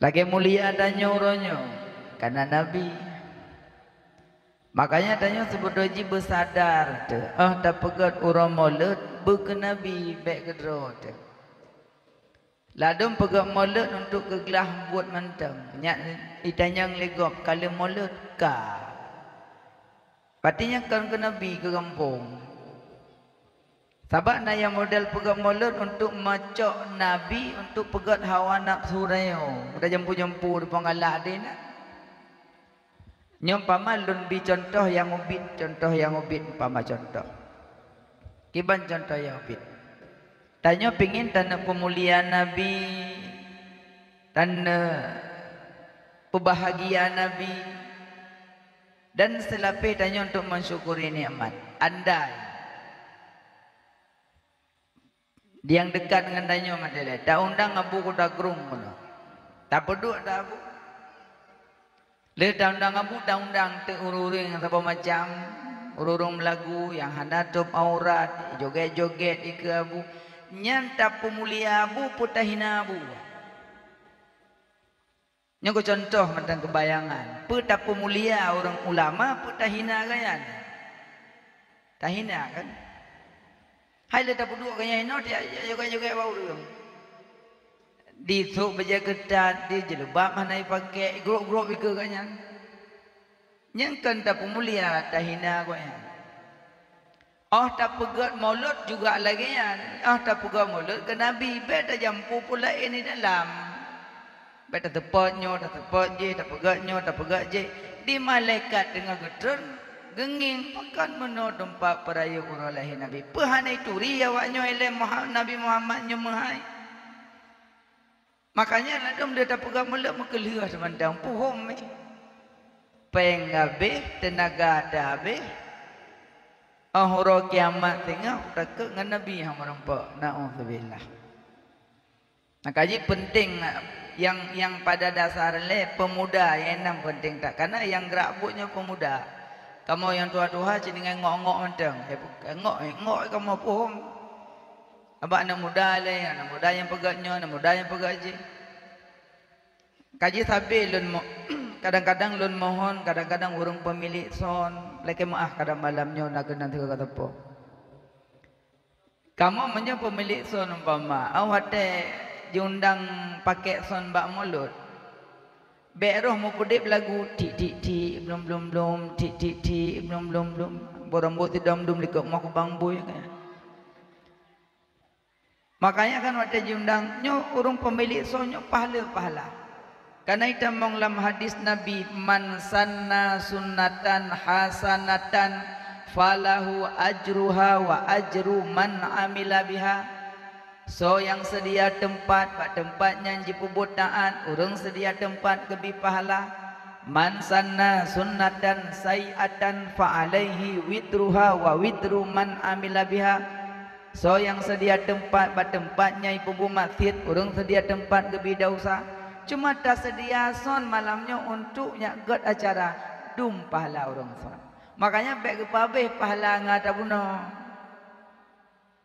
Lagi mulia adanya uronyo karena Nabi. Makanya adanya sebut doji bersadar tu. Tak pegat urang maulud ke Nabi baik ke dro tu. Ladum pegat maulud untuk kegelah buat mantang. Nyak itanyang legop kali maulud ka. Patinya kan ke Nabi ke kampung. Sabak na yang model pegat maulud untuk macok Nabi untuk pegat hawa nafsu rayo. Udah jampu-jampu di pengalak dia nak. Nyompama lun bi contoh yang ubit umpama contoh. Kiban contoh yang ubit. Tanya pingin tanda pemuliaan Nabi, tanda kebahagiaan Nabi, dan selapi tanya untuk mensyukuri nikmat. Andai dia yang dekat dengan danyo madele tak undang abu kuda gerung kono tak peduk dah abu le tak undang abu tak undang te ururung apa macam ururung lagu yang hanatup aurat joget-joget ike abu nyanta pemulia abu putahina abu nyoko contoh tentang kebayangan peta pemulia orang ulama putahina kayan tahina kan. Hai le tak peduk kaya ino dia joget-joget bau dia. Di thuk beja ketat di jelebab mana pakai grup-grup ike kanya. Nyang kan tak pemulia tahina kaya. Tak pegat maulud juga lagi yan. Tak pegat maulud ke Nabi beta jampu pula ini dalam. Beta tepatnya, tak tepat je, tak pegatnya, tak pegat je. Di malaikat dengan gedern genging pakan menodom pak peraya uralahi Nabi. Pehanai turi awaknya ele Nabi Muhammad nyemahai. Makanya ladum dia tak pegang melak mekelih semandang puhum ni. Pengabe tenaga ada be. Ahura kiamat tengah takut dengan Nabi yang merempak. Na'udzubillah. Makanya penting yang pada dasar le pemuda yang enam penting tak karena yang gerak buatnya pemuda. Kamu yang tua-tua dengan ngok-ngok macam. Ngok kamu pun. Abang anak muda le, anak muda yang pegatnya, anak muda yang pegat je. Kaji sabi lun kadang-kadang lun mohon, kadang-kadang urung pemilik son, lagi maaf kadang malamnya nak kena tiga kata po. Kamu menyo pemilik son umpama, awak diundang pakai son bak mulut. Beroh mau kudip lagu ti belum ti belum borambut tidam likok mau bangbu ya kan. Makanya kan waktu diundang nyo urung pemilik sonyo pahala. Karena itu menglam hadis Nabi man sanna sunnatan hasanatan falahu ajruha wa ajru man amila biha. So yang sedia tempat, pak tempatnya jipubut taat, urang sedia tempat kebi pahala. Man sanna sunnatan sayiatan fa alaihi witruha wa witru man amila biha. So yang sedia tempat, pak tempatnya ipubu masjid, urang sedia tempat kebi dausa. Cuma tak sedia son malamnya untuk nyagot acara dum pahala urang son. Makanya baik kepabeh pahala ngata buno.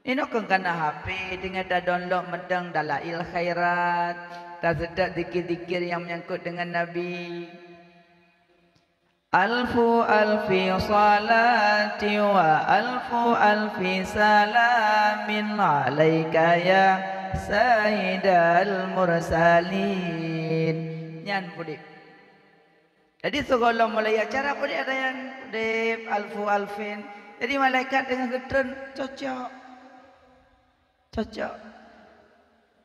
Ini kan kena HP dengan dah download medang dalail khairat, tak sedap dikir-dikir yang menyangkut dengan Nabi. Alfu alfi salati wa alfu alfi salamin alaika ya sayyidal mursalin. Nyan pudik. Jadi segala mulai acara pudik ada yang pudik alfu alfin. Jadi malaikat dengan gedren cocok.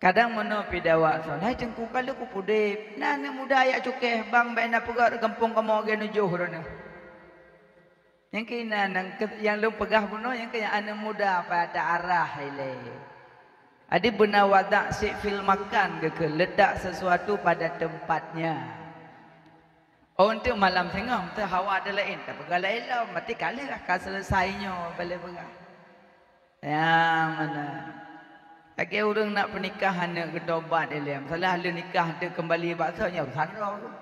Kadang mana pidawa son, hai tengku kalau ku pudip, nana muda ayak cukeh bang bena pegat kampung kamu ge nujuh rona. Yang kena yang lu pegah puno yang kena anak muda pada arah ile. Adi benar wadak si fil makan ke letak sesuatu pada tempatnya. Untuk malam tengah, tu hawa ada lain, tak pegang lain lah, mati kali lah selesainya boleh pegang. Yang mana? Lagi orang nak pernikahan nak kedobat dia. Masalah ahli nikah dia kembali baksanya urusan tu.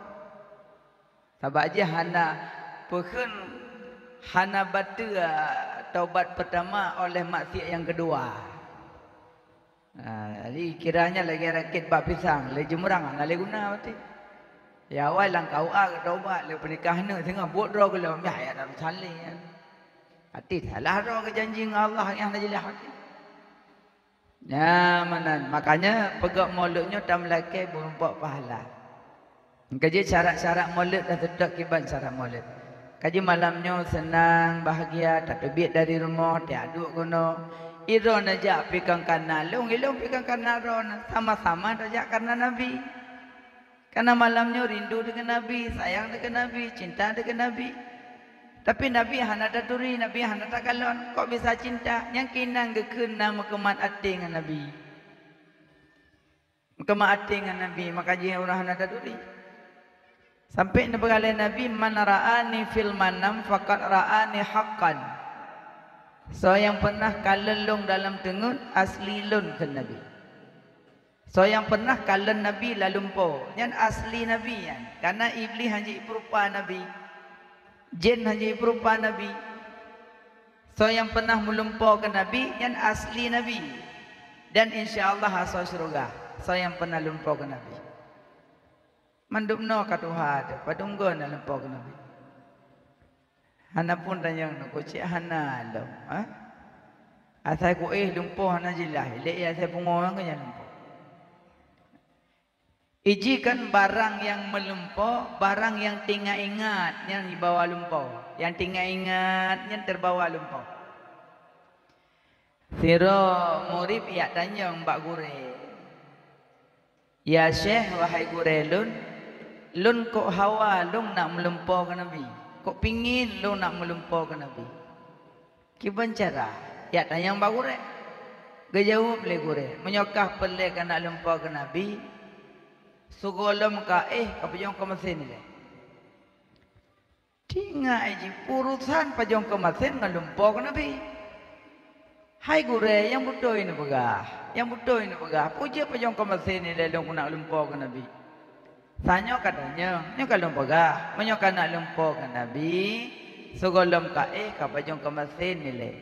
Sebab aja hana batu taubat pertama oleh maksiat yang kedua. Jadi kiranya lagi rakit bak pisang, lagi jemurang, ngalai guna berarti. Ya awal lang kau ke taubat, le pernikahan ni tengah buat doa ke dalam ya dalam salih. Hati salah doa ke janji dengan Allah yang nak jelah hati. Ya mana, makanya pegak mauludnya tam laki berumpak pahala. Kaji syarat-syarat maulud dah tetap kiban syarat maulud. Kaji malamnya senang, bahagia, tak terbit dari rumah, tiaduk kono. Iron aja pikang kana, long pikang kana ron, sama-sama aja karena Nabi. Karena malamnya rindu dengan Nabi, sayang dengan Nabi, cinta dengan Nabi. Tapi Nabi hana daturi, Nabi hana takalon. Kok bisa cinta? Yang kinang gekun nama kemat ati dengan Nabi. Kemat ati dengan Nabi, maka dia orang hana daturi. Sampai berkali Nabi, man ra'ani fil manam faqad ra'ani haqqan. So yang pernah kalelung dalam tengut asli lun ke Nabi. So yang pernah kalen Nabi lalu lumpuh, yang asli Nabi yan. Karena iblis hanya berupa Nabi, jin hanya berupa Nabi. So yang pernah melumpur ke Nabi, yang asli Nabi. Dan insya Allah asal syurga. So yang pernah lumpur ke Nabi. Mandupno katuhad, padunggo na lumpur ke Nabi. Hana pun tanya nak cik hana lo, asal ku lumpur hana jilah, lek asal pungong ke yang lumpur. Ijikan barang yang melumpur, barang yang tinggal ingat yang dibawa lumpur, yang tinggal ingat yang terbawa lumpur. Siro murid ya tanya Mbak Gure, ya Syekh wahai Gure lun kok hawa lun nak melumpur ke Nabi, kok pingin lun nak melumpur ke Nabi. Kiban cara? Ya tanya Mbak Gure, gejawab le Gure, menyokah pelek nak lumpur ke Nabi. Sugolom ka kapajong ka mesin ni. Tinga aji urusan pajong ka mesin ngalumpok Nabi. Hai Gure yang butuh ini begah. Yang butuh ini begah. Puja pajong ka mesin ni lelong nak lumpok Nabi. Sanyo katanya, nyo kalung begah, menyo kana lumpok Nabi. Sugolom ka kapajong ka mesin ni le.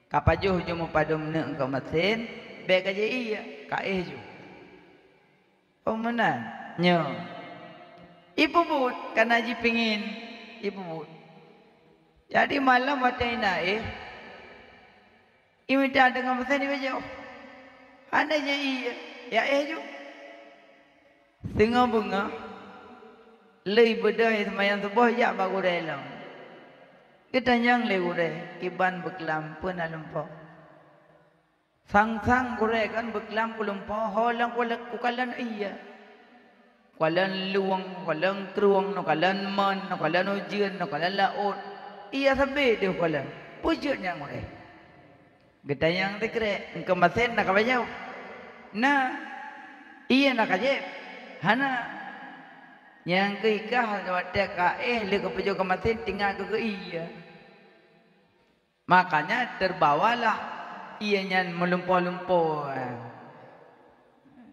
Kapajuh jumu padum ne ka mesin, be ka je iya ka ju. Oh mana? Nyo. Ibu but karena ji pingin ibu but. Jadi malam watain imita dengan mesin ni baca. Anda je iya. Ya ju. Tengah bunga. Lei bedai semayang subuh ya bagu dalam. Kita nyang le gure kiban beklam pun alumpau. Sang-sang gure kan beklam kulumpau holang kukalan iya. Kualan luang, kualan keruang, kualan man, kualan ujian, kualan laut. Iya sampai dia kualan. Pujuknya gure. Kita yang tekre, engkau masen nak apa nah, iya nak aja. Hana yang keikah waktu le kepujuk kemasin tinggal ke iya. Makanya terbawalah ianya melumpur-lumpur.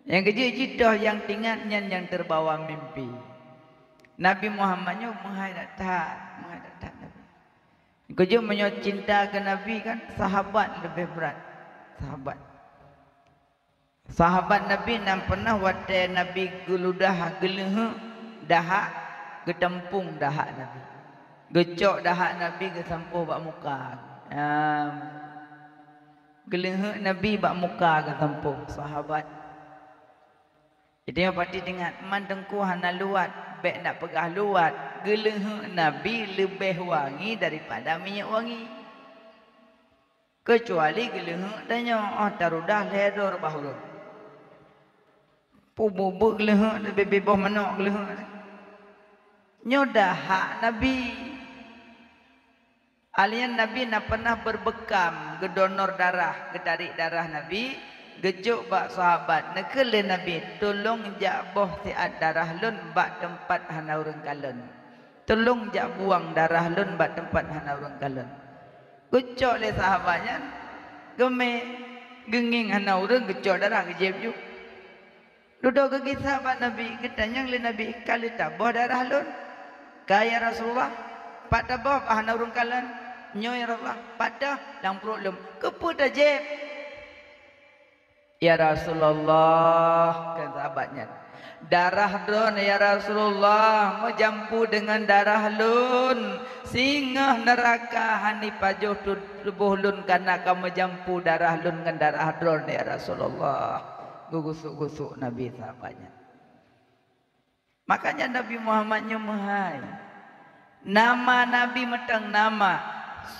Yang kecil-kecil yang tinggatnya yang terbawa mimpi. Nabi Muhammadnya menghadap Nabi. Kejut menyok cinta ke Nabi kan sahabat lebih berat. Sahabat Nabi yang pernah waktu Nabi geludah geleh dahak getempung dahak Nabi. Gecok dahak Nabi kesampuh bak muka. Geleh Nabi bak muka kesampuh sahabat. Jadi yang pasti ingat mandengku hana luat, bek nak pegah luat. Geleh Nabi lebih wangi daripada minyak wangi. Kecuali geleh tanya, tarudah ledor bahulu. Pubuk geleh lebih bebas mana geleh. Nyodah hak Nabi. Alian Nabi nak pernah berbekam gedonor darah, getarik darah Nabi. Gejuk bak sahabat nekele Nabi tolong jak boh siat darah lun bak tempat hana urang kalon. Tolong jak buang darah lun bak tempat hana urang kalon. Gecok le sahabatnya geme genging hana urang gecok darah gejep juk. Duduk ke sahabat Nabi ketanya le Nabi kali tak boh darah lun. Kaya Rasulullah pada boh hana urang kalon. Nyo ya Rasulullah pada lang problem. Kepu dah jep. Ya Rasulullah, kata sahabatnya, darah drone ya Rasulullah, mau jampu dengan darah lun, singgah neraka hani pajuh tubuh lun karena kamu jampu darah lun dengan darah drone ya Rasulullah. Gugusuk-gusuk Nabi sahabatnya. Makanya Nabi Muhammad nyemahai. Nama Nabi metang nama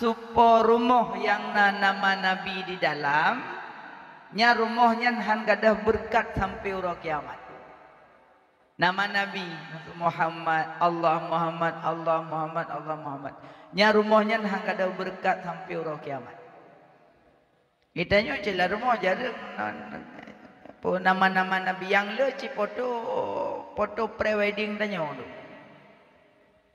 supo rumah yang nama Nabi di dalam nya rumahnya han gadah berkat sampai ura kiamat. Nama Nabi Muhammad, Allah Muhammad, Allah Muhammad, Allah Muhammad. Nya rumahnya han gadah berkat sampai ura kiamat. Kita nyo celah rumah jadi nama-nama Nabi yang le ci foto pre-wedding tanya tu.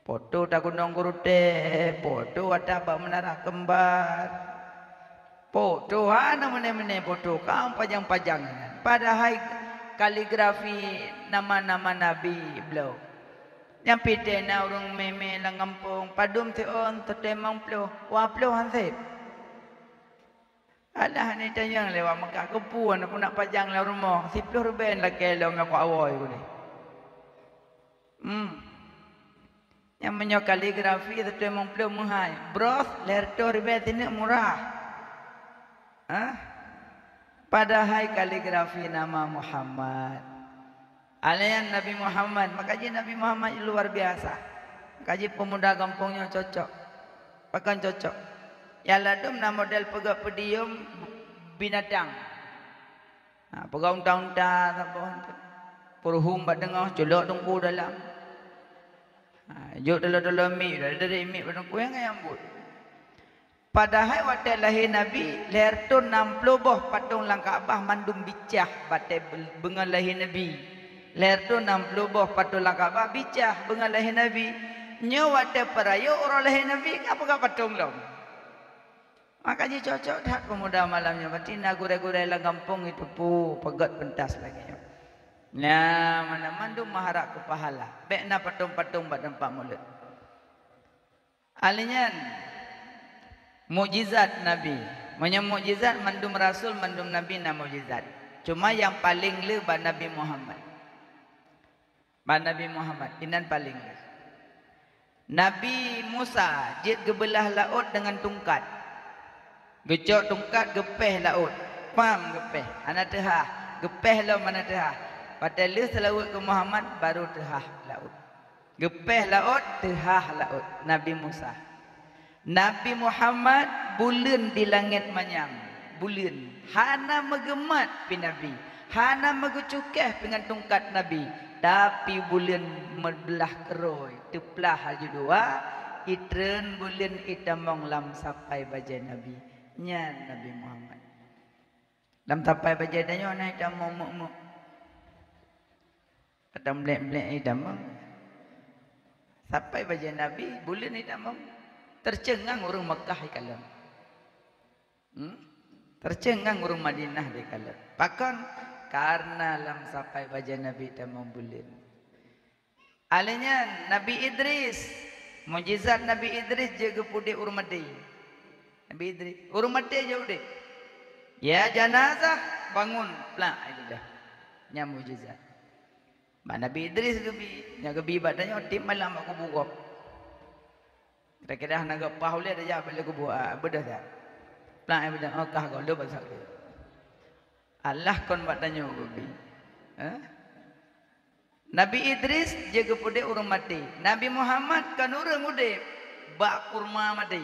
Foto tak gunung gurute, foto ada abang menara kembar. Foto mana foto kam pajang-pajang. Padahal kaligrafi nama-nama Nabi beliau. Yang pitena urung meme lang kampung padum ti on tetemang plo. Wa plo hansip. Alah ni tayang lewat Mekah kepuan aku nak pajang lah rumah. 10 ruben lah kelo ngaku awoi ku ni. Yang menyo kaligrafi tetemang plo muhai. Bros lerto ruben ini murah. Padahal kaligrafi nama Muhammad. Alayan Nabi Muhammad. Makanya Nabi Muhammad luar biasa. Kaji pemuda kampungnya cocok. Pakan cocok. Ya ladum nama model pegak pedium binatang. Pegak unta-unta Puruhum bat dengar colok tungku dalam. Juk dalam mi dari mi badang kuang ayambut. Padahal waktu lahir Nabi, lahir tu 60 boh patung lang Kaabah mandum bicah batai bengal lahir Nabi. Lahir tu 60 boh patung lang Kaabah bicah bengal lahir Nabi. Nyo waktu peraya orang lahir Nabi apa ka patung long. Makanya cocok dah pemuda malamnya. Berarti nak gurai-gurai lang kampung itu pegat pentas lagi. Nah, mana mandum maharak ke pahala. Baik na patung-patung bat nampak mulut. Alinyan mukjizat Nabi. Punya mukjizat mandum Rasul, mandum Nabi na mukjizat. Cuma yang paling le ba Nabi Muhammad. Ba Nabi Muhammad inan paling le. Nabi Musa jit gebelah laut dengan tungkat. Gecok tungkat gepeh laut. Pam gepeh. Ana tehah. Gepeh laut mana tehah. Padahal le selawat ke Muhammad baru tehah laut. Gepeh laut, tehah laut. Nabi Musa. Nabi Muhammad bulan di langit manyang. Bulan. Hana megemat pi Nabi. Hana megucukeh dengan tungkat Nabi. Tapi bulan membelah keroi. Teplah haju dua. Itren bulan itamong lam sampai baja Nabi. Nyan Nabi Muhammad. Lam sampai baja danyo na itamong muk-muk. Kata melek-melek itamong. Sampai baja Nabi bulan itamong. Tercengang orang Mekah di kalam. Tercengang orang Madinah di kalam. Pakan karena lam sampai baca Nabi tamam bulan. Alanya Nabi Idris, mujizat Nabi Idris jaga pude urmati. Nabi Idris, urmati jauh deh. Ya jenazah bangun, pelan itu dah. Nya mujizat. Nabi Idris gebi, nya gebi badannya tim malam aku buka. Kira-kira nak gapah boleh ada jawab boleh kubu bedah tak? Plan bedah okah kau lu pasal dia. Allah kon batanya ubi. Nabi Idris jaga pude urang mati. Nabi Muhammad kan urang udip bak kurma mati.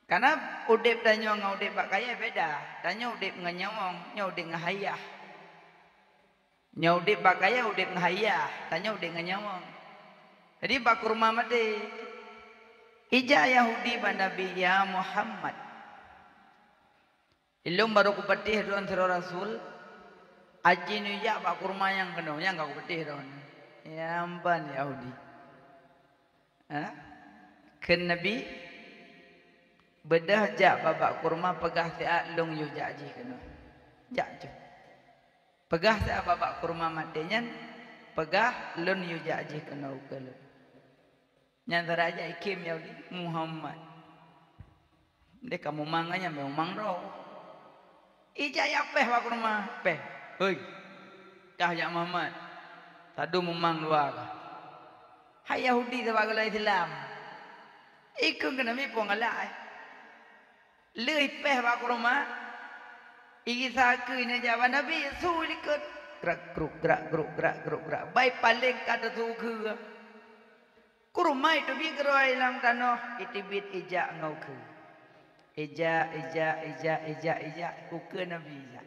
Karena udip tanya ngau udip bak kaya beda. Tanya udip nganyawong, nya udip ngahayah. Nya udip bak kaya udip ngahayah, tanya udip nganyawong. Jadi bak kurma mati. Ija Yahudi ba Nabi ya Muhammad. Ilum baru kupatih don sira Rasul. Aji nu ya ba kurma yang kena yang enggak kupatih don. Ya amban Yahudi. Ken Nabi bedah jak babak kurma pegah tiak long yu jaji kena. Jak je. Pegah tiak babak kurma matinya pegah lon yu jaji kena ukal. Yang teraja ikim ya Muhammad. Dia kamu manganya memang roh. Ijak ya peh wa kurma. Peh. Hei. Kah ya Muhammad. Tadu memang luar. Hai Yahudi tu bagala Islam. Ikut kena mi pun galak. Lei peh wa kurma. Igi saku ni jawab Nabi Yesus ikut. Gerak geruk gerak geruk gerak geruk gerak. Baik paling kata suku. Kurma itu bi geroi lang tanah. Itibit ijak ngau ke. Ijak. Uke Nabi ijak.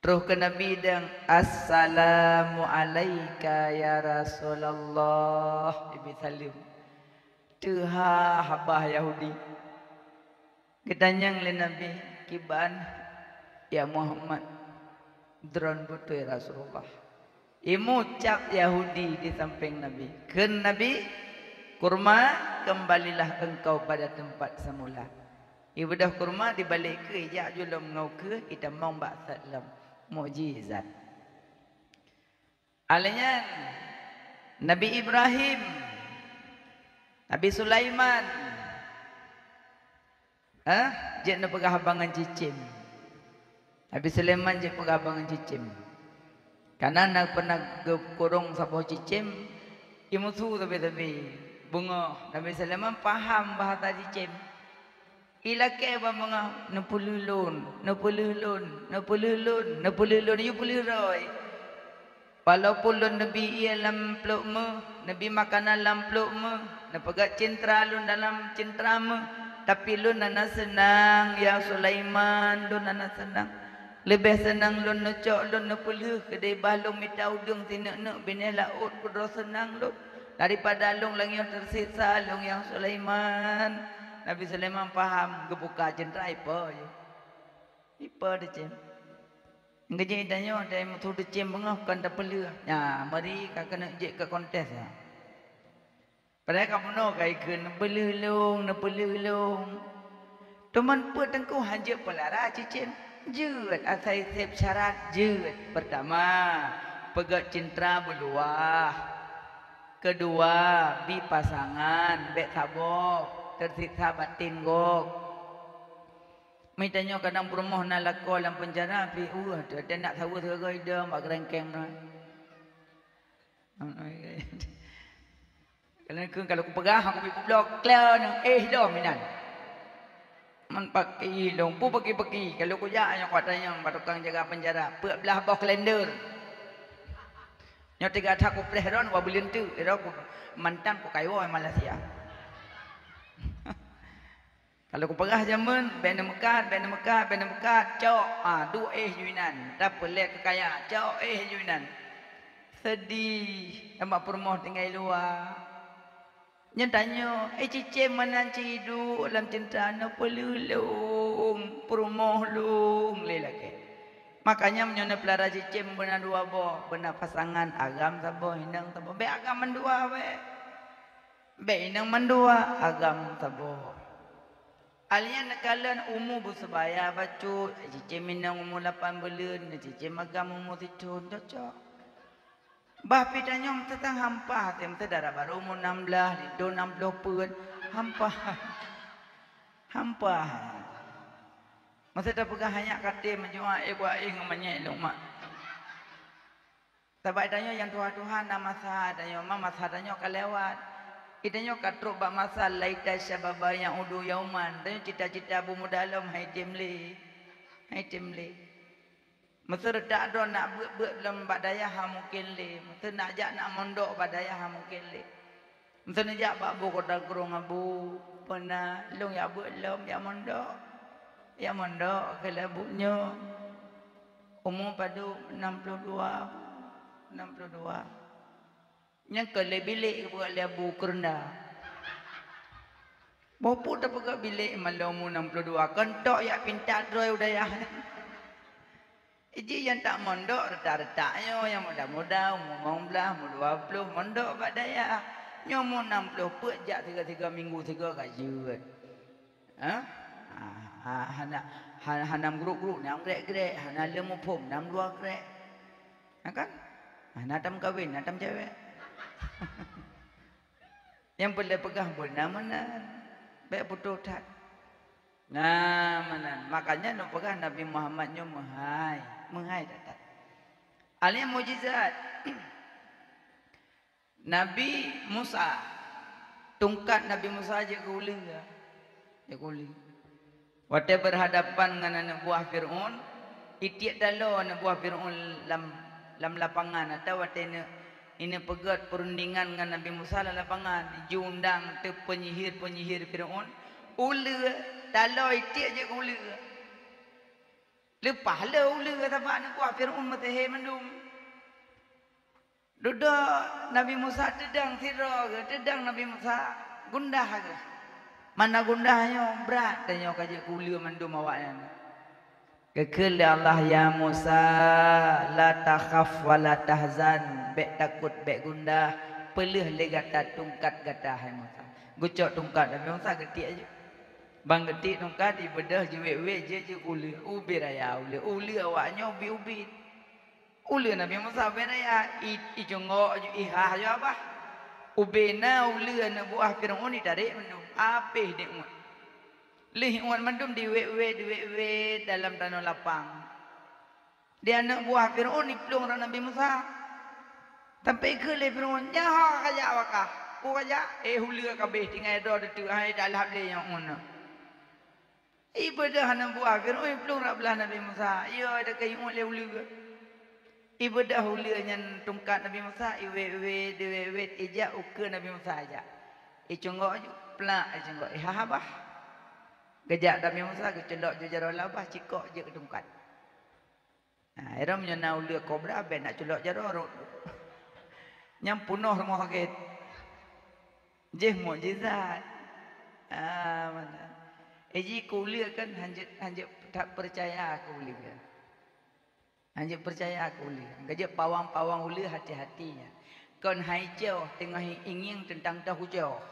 Terus ke Nabi dan Assalamu alaika ya Rasulullah. Ibi salim. Tuha habah Yahudi. Ketanyang le Nabi kiban ya Muhammad. Dron butuh ya Rasulullah. Imu cap Yahudi di samping Nabi. Ken Nabi kurma kembalilah engkau pada tempat semula. Ibadah kurma dibalik ke ijak julum ngau ke kita mau baksat lam mukjizat. Alanya Nabi Ibrahim, Nabi Sulaiman, je nak pegah bangan cicim. Nabi Sulaiman je pegah bangan cicim. Karena nak pernah kurung sabuh cicim, imusu tapi bunga. Nabi Sulaiman faham bahasa cicim. Ila ke ba mga napululun, you puliroi. Walaupun lun Nabi ialam pluk me, Nabi makanan lam pluk me, napagat cintra lun dalam cintra me, tapi lun nana senang ya Sulaiman, lun nana senang. Lebih senang lun necok lun napuluh kedai balung mita udung tinek-nek bini laut kudro senang lun daripada lung lang yang tersisa lung yang Sulaiman. Nabi Sulaiman faham gebuka jendera ipa je. Ipa de cem. Ngejek danyo dai mutu de cem bengah kan tak perlu. Ya, mari ka kena je ke kontes ya. Padahal kamu no kai keun belulung, nepelulung. Teman pu tengku hanje pelara cicin. Jeut asai sep syarat jeut. Pertama, pegat cintra berluah. Kedua, bi pasangan, bek sabok. Tersiksa batin gok. Mitanya kadang bermoh nak lakon dalam penjara pi dia nak tahu segai dia mak rengkeng nah. Kalau aku pegah aku pergi blok clear nang dah minan. Man pakai dong pu pergi. Kalau aku jak yang katanya tukang jaga penjara, peuk belah bawah kalender. Nya tiga tak aku pleh ron wa belin tu, aku mantan ku kaiwo Malaysia. Kalau aku perah zaman, benda mekat, cok, dua Yunan, dah pelik kekaya, cok Yunan. Sedih, emak permoh tinggal luar. Nyatanya, cicim mana cidu, dalam cinta no pelulung, permoh lung, lelaki. Makanya menyona pelara cicim benar dua boh, benar pasangan agam sabo, hinang sabo, be agam mendua we, be hinang mendua agam sabo. Alian nakalan umur bersebaya bacu, cicim minang umur 8 bulan, cicim agam umur 7, cocok. Bah pitanyong tentang hampah, tem tedara baru umur 16, lido 60 pun, hampah. Masa tak pegah hanyak kata menjual gua ngamanya mak. Sebab tanya yang Tuhan nama sah, tanya mama sah tanya kelewat. Itanya katruk bak masa laita syababa yang udu yauman. Tanya cita-cita bu mudalam hai timli. Masa redak do nak buat dalam badaya ha mungkin le. Masa nak jak nak mondok badaya ha mungkin le. Masa nak jak bak bu kota kurung abu. Pernah long ya buat lom ya mondok. Ya mondok kalau bunyo umur padu 62. Yang ke bilik buat lebu kerenda. Bopu tak pegak bilik malamu 62. Kentok ya pintar droi udaya. Iji yang tak mondok retak-retaknya yang muda-muda umur 15, umur 20 mondok badaya. Nyomu 60 pek jak 3 minggu 3 kajut. Hanam grup-grup nam grek-grek, hana lemu pom nam 2 grek. Kan? Natam kawin, natam cewek. Yang boleh pegang pun mana baik putus tak Nah, mana? Makanya nak pegang Nabi Muhammad nyo menghai datang. Alia mujizat. Nabi Musa, tungkat Nabi Musa aja kuli ya. Ya kuli. Waktu berhadapan dengan anak buah Fir'aun, itiak dalo anak buah Fir'aun lam lapangan atau waktu ini pegat perundingan dengan Nabi Musa dalam lapangan, diundang tu penyihir Fir'aun, ula dalo itiak je kuli. Lepas lah ula tapak anak buah Fir'aun matahir mendung. Duduk Nabi Musa tedang sira ke, tedang Nabi Musa gundah ke. Mana gundahnya berat tanya kaji kuliah mandum awaknya. Kekal Allah ya Musa la takhaf wa la tahzan, bek takut bek gundah, pelih le gata tungkat gata hai Musa. Gucok tungkat Nabi Musa getik aja. Bang getik tungkat di bedah je wek je kuliah. Ubi raya uli awaknya ubi. Uli Nabi Musa beraya i jongok ihah je apa? Ubena uli anak buah Fir'aun ni tarik mandum. Apih dia umat. Lih umat mandum di we dalam tanah lapang. Dia anak buah Fir'aun ni pelung Nabi Musa. Sampai ke le Fir'aun, "Nyaha kajak wakah." Ku kajak hula kabeh tinggal do detu hai dalam le yang una. Ibadah anak buah Fir'aun pelung rak belah Nabi Musa. Ya ada kai umat le hula. Ibadah hula nyan tungkat Nabi Musa, we ijak uke Nabi Musa ajak. Congok je pelak congok. Habah. Gejak Nabi Musa ke cendok je jaro labah cikok je ke tungkat. Nah, era menyana ulia kobra ben nak celok jaro. Nyam punuh rumah sakit. Je mukjizat. Mana. Eji kuliah kan hanjit tak percaya kuliah. Hanjit percaya kuliah. Gejak pawang-pawang ulia hati-hatinya. Kon hai jauh tengah ingin tentang tahu jauh.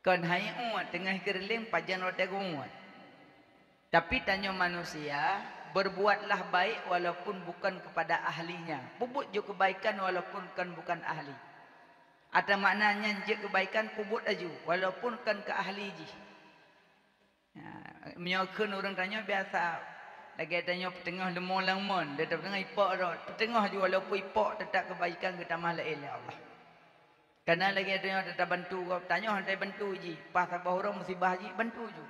Kon hai umat tengah kerling pajan rote umat. Tapi tanya manusia, berbuatlah baik walaupun bukan kepada ahlinya. Puput je kebaikan walaupun kan bukan ahli. Ada maknanya je kebaikan puput aju walaupun kan ke ahli je. Menyokon orang tanya biasa. Lagi tanya petengah lemon langmon, dia petengah ipak dah. Petengah je walaupun ipak tetap kebaikan ke tamah la ilaha Allah. Karena lagi ada tetap bantu kau tanya hantai bantu je. Pas sabah orang musibah je bantu je.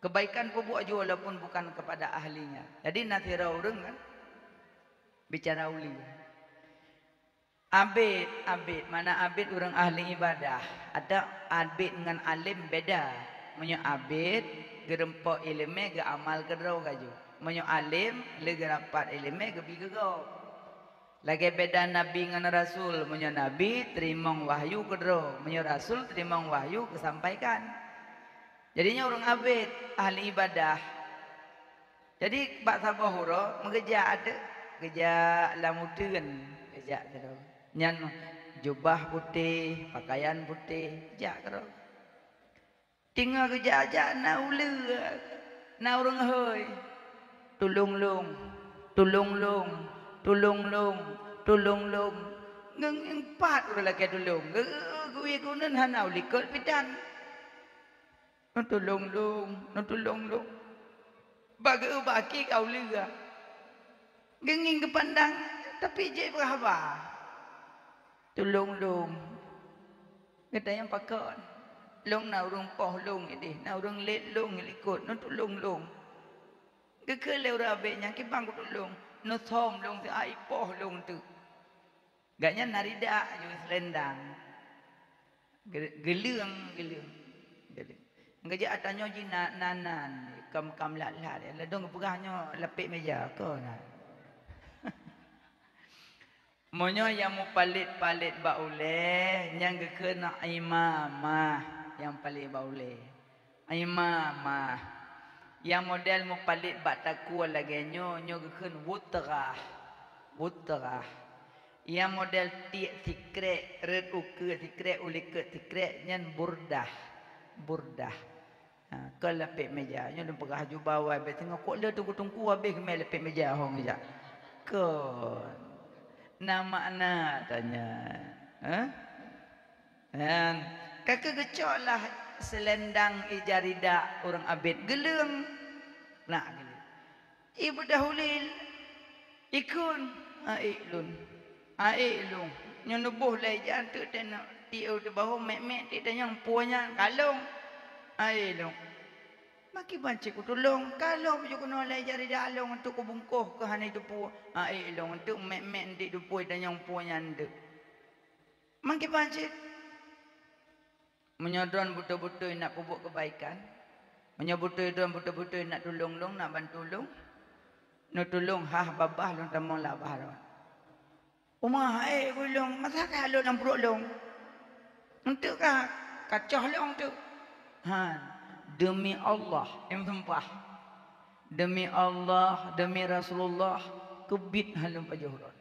Kebaikan pun buat je walaupun bukan kepada ahlinya. Jadi nasira orang kan bicara uli. Abid mana abid orang ahli ibadah. Ada abid dengan alim beda. Menyo abid gerempak ilmu ge amal kedau kaju. Menyo alim le gerapat ilmu ge bigego. Lagi beda Nabi dengan Rasul. Menyo Nabi terima wahyu kedro. Menyo Rasul terima wahyu kesampaikan. Jadinya orang abid ahli ibadah. Jadi bak sabah hura mengejak ada gejak lamudan gejak kedro. Nyan jubah putih, pakaian putih, gejak kedro. Tinggal gejak ajak na ula. Na orang hoi. Tulung long. Ngeng empat orang lagi tulung. Gue kunan hanau likut pidan. Tulung long. Bagi baki kau liga. Genging ke pandang tapi je berapa? Tulung long. Kata yang pakon. Long na urung poh long ini, na urung let long likut. Tulung long. Kekele ora abeknya ki bang tulung. No thom long si ai poh long tu. Gaknya narida jo selendang. Geleng. Ngajak atanyo ji nanan kam lat-lat. La dong pegahnya lepek meja ko nah. Monyo yang mu palit baule yang gekena imamah yang palit baule. Imamah yang model mu palit bak takwa lagi nyo geken wutrah. Yang model tiak sikret red uke sikret uliket sikret nyan burdah. Kalau lepek meja nyo dem pegah ju bawai be tengok kok le tungku habis ke lepek meja hong meja. Kon nama anak tanya. Dan kakak gecok lah selendang ijarida orang abid geleng nak geleng ibu dahulil ikun ailun ailun nyenubuh lai jantu tena tiu de bahu mek ti tanya puanya kalung ailun maki banci ku tolong kalau je kena lai jari dalong untuk ku bungkuh ke hana itu pu ailun untuk mek ti du pui tanya puanya nde maki banci menyodron betul-betul nak pupuk kebaikan menyebutkan betul-betul nak tolong nak bantu nak tolong babah long tamong lah bahar umah gulung masa kalau nang perut long untuk kacau long tu demi Allah yang sumpah demi Allah demi Rasulullah kebit halum pajuhron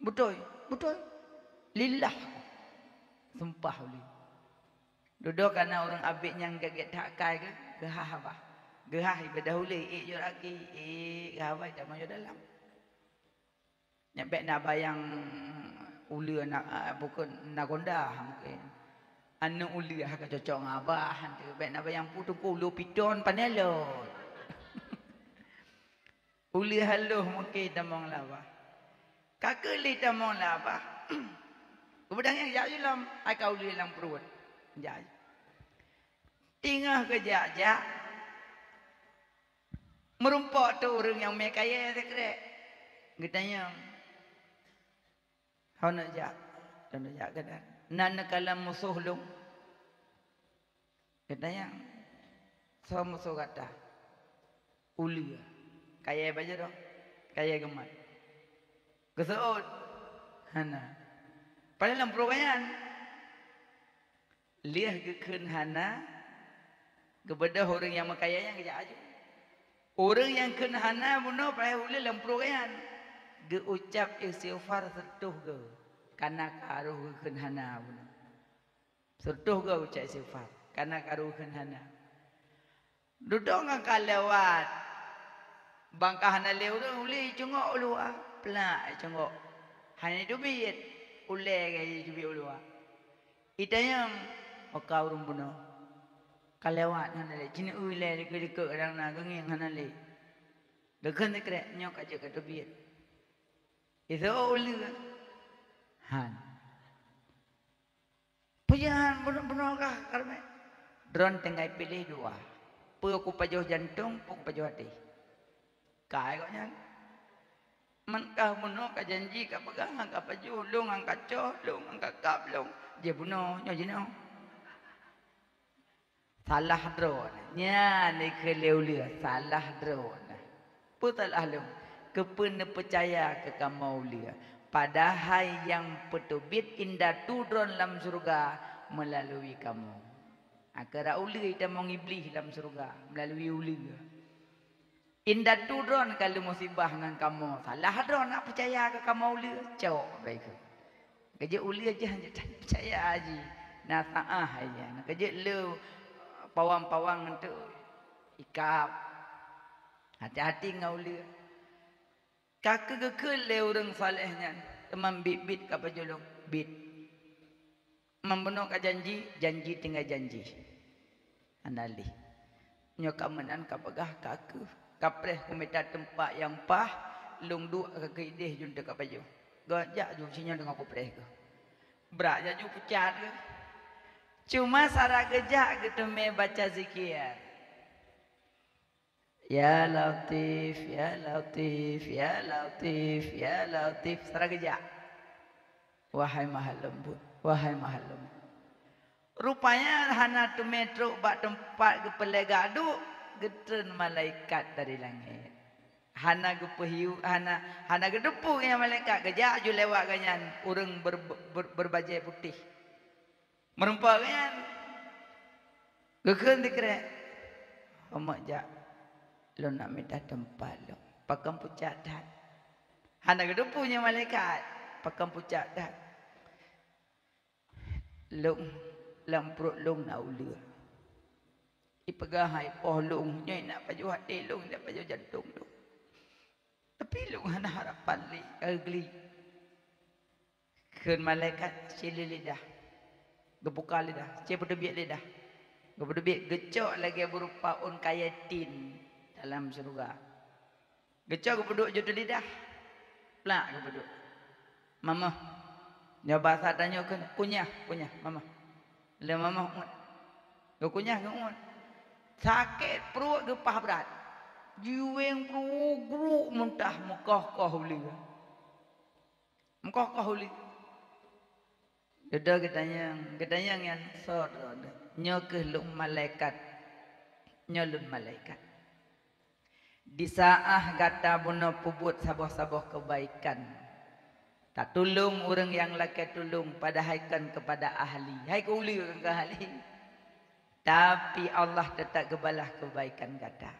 betul lillah sumpah ulil duduk karena orang abid yang gaget tak kai ke gehah apa gehah ibadah ulil je lagi gehah tak mau dalam nyampe nak bayang ulu nak bukan nak gondah mungkin anu ulu hak cocok ngabah tu baik nak bayang putu ulu piton panelo ulu haluh mungkin tamong laba kakeli tamong laba kemudian yang jajulam ai kau ulu dalam perut jaj tingah ke jajak merumpok tu orang yang mekaya sekret getanya hau nak jak kedan nan kalam musuh lu getanya so musuh kata uli kaya baja doh kaya gemat keseut hana pada dalam program liah kekeun hana kepada orang yang makaya yang kerja aja orang yang kena hana bunuh pada uli dalam program ge ucap istighfar setuh ge karena karuh kekeun hana bunuh setuh ge ucap istighfar karena karuh kekeun hana duduk ngak lewat bangkah hana leu uli cungok ulua pelak cungok hanya dubit ule gaya dubit ulua itanya maka urung bunuh kalewat hana le cini ule dekat kadang na gengeng hana le dekan dekrek nyok aja ka dubit itu uli han pujahan bunuh kah karme drone tengah pilih dua pu aku pajuh jantung pu pajuh hati kai kok nyan man kah bunuh ka janji ka pegang ka pajuh long angkat coh long angkat kap long je bunuh nyo jino salah drone nya ni keleulia salah drone putalah long kepen percaya ke kamaulia padahal yang petubit indah tu drone dalam surga melalui kamu akara uli kita mau iblis dalam surga melalui uli indah tu drone kalau musibah dengan kamu salah drone nak percaya ke kamu uli cok baik kerja uli aja hanya percaya aja nak taah aja nak kerja lu pawang-pawang untuk ikap hati-hati ngau uli kakek le orang salehnya teman bit ka pajulung bit membunuh ka janji tinggal janji andali nyokak menan ka pegah kakek kapreh kumita tempat yang pah lung dua ka keideh jun ka paju gajak ju sinya dengan kupreh ke brak ja ju pecat ke cuma sara gejak gitu me baca zikir ya latif ya latif ya latif ya latif sara gejak wahai maha lembut wahai maha lembut rupanya hana tu metro bak tempat ke pelegadu getren malaikat dari langit hana ke pehiu hana ke depu yang malaikat gejak ju lewat ganyan urang berbajai putih merempak ganyan gekeun dikrek omak jak lo nak minta tempat lo pakam pucat dat hana ke depunya malaikat pakam pucat dat long lam perut long nak ula ipegahai poh long nyoi nak paju hati long nak paju jantung long tapi long hana harapan li agli keun malaikat sili lidah gebuka lidah cie pedebiat lidah Kemudian gecok lagi berupa kaya tin dalam surga. Gecok kemudian jodoh lidah. Plak kemudian. Mama. Dia bahasa tanya kan kunyah mama. Le mama. Go kunyah ngun. Sakit perut gepah berat. Jiweng perut muntah mekah uli. Mekah uli. Dada katanya yang sor. Nyokeh luk malaikat. Nyolun malaikat. Di saat kata bunuh pubut sabah-sabah kebaikan. Tak tolong orang yang laki tolong padahaikan kepada ahli. Hai kuli ke ahli. Tapi Allah tetap kebalah kebaikan kata.